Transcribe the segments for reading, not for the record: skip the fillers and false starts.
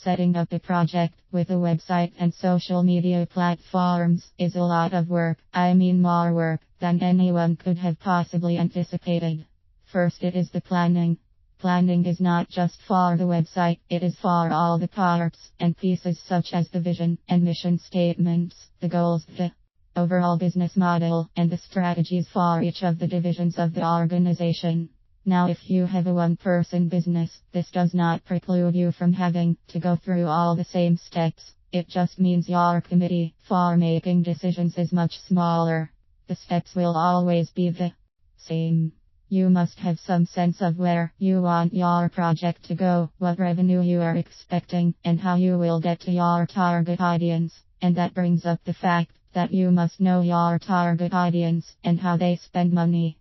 Setting up a project with a website and social media platforms is a lot of work. I mean more work than anyone could have possibly anticipated. First, it is the planning. Planning is not just for the website, it is for all the parts and pieces such as the vision and mission statements, the goals, the overall business model, and the strategies for each of the divisions of the organization. Now, if you have a one-person business, this does not preclude you from having to go through all the same steps. It just means your committee for making decisions is much smaller. The steps will always be the same. You must have some sense of where you want your project to go, what revenue you are expecting, and how you will get to your target audience. And that brings up the fact that you must know your target audience and how they spend money.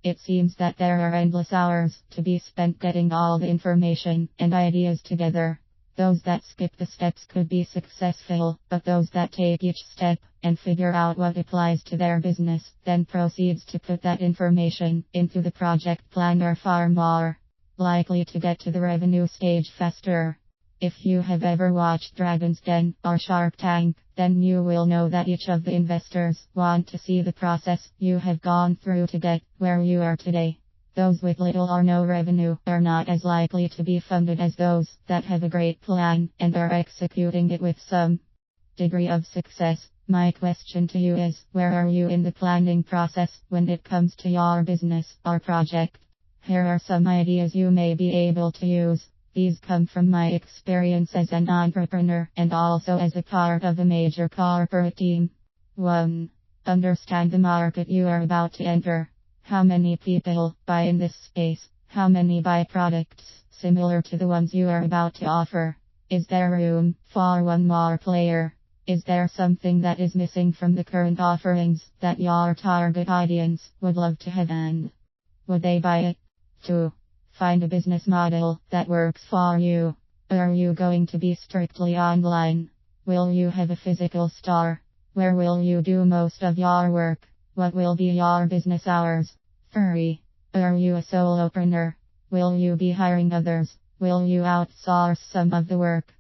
It seems that there are endless hours to be spent getting all the information and ideas together. Those that skip the steps could be successful, but those that take each step and figure out what applies to their business, then proceeds to put that information into the project plan are far more likely to get to the revenue stage faster. If you have ever watched Dragon's Den or Shark Tank, then you will know that each of the investors want to see the process you have gone through to get where you are today. Those with little or no revenue are not as likely to be funded as those that have a great plan and are executing it with some degree of success. My question to you is, where are you in the planning process when it comes to your business or project? Here are some ideas you may be able to use. These come from my experience as an entrepreneur and also as a part of a major corporate team. 1. Understand the market you are about to enter. How many people buy in this space? How many buy products similar to the ones you are about to offer? Is there room for one more player? Is there something that is missing from the current offerings that your target audience would love to have, and would they buy it? 2. Find a business model that works for you. Are you going to be strictly online? Will you have a physical store? Where will you do most of your work? What will be your business hours? 3. Are you a solopreneur? Will you be hiring others? Will you outsource some of the work?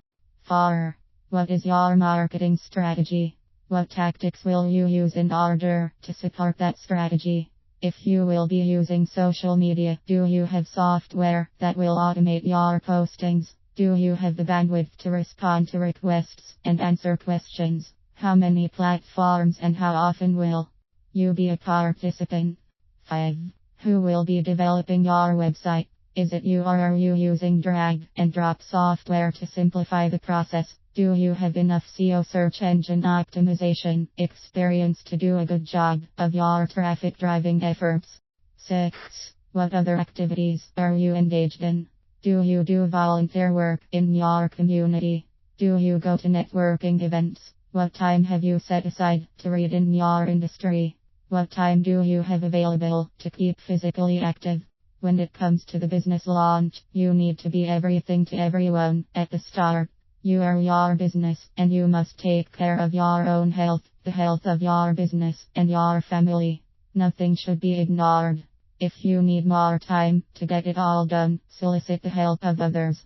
4. What is your marketing strategy? What tactics will you use in order to support that strategy? If you will be using social media, do you have software that will automate your postings? Do you have the bandwidth to respond to requests and answer questions? How many platforms and how often will you be a participant? 5. Who will be developing your website? Is it you, or are you using drag and drop software to simplify the process? Do you have enough SEO search engine optimization experience to do a good job of your traffic driving efforts? 6. What other activities are you engaged in? Do you do volunteer work in your community? Do you go to networking events? What time have you set aside to read in your industry? What time do you have available to keep physically active? When it comes to the business launch, you need to be everything to everyone at the start. You are your business, and you must take care of your own health, the health of your business, and your family. Nothing should be ignored. If you need more time to get it all done, solicit the help of others.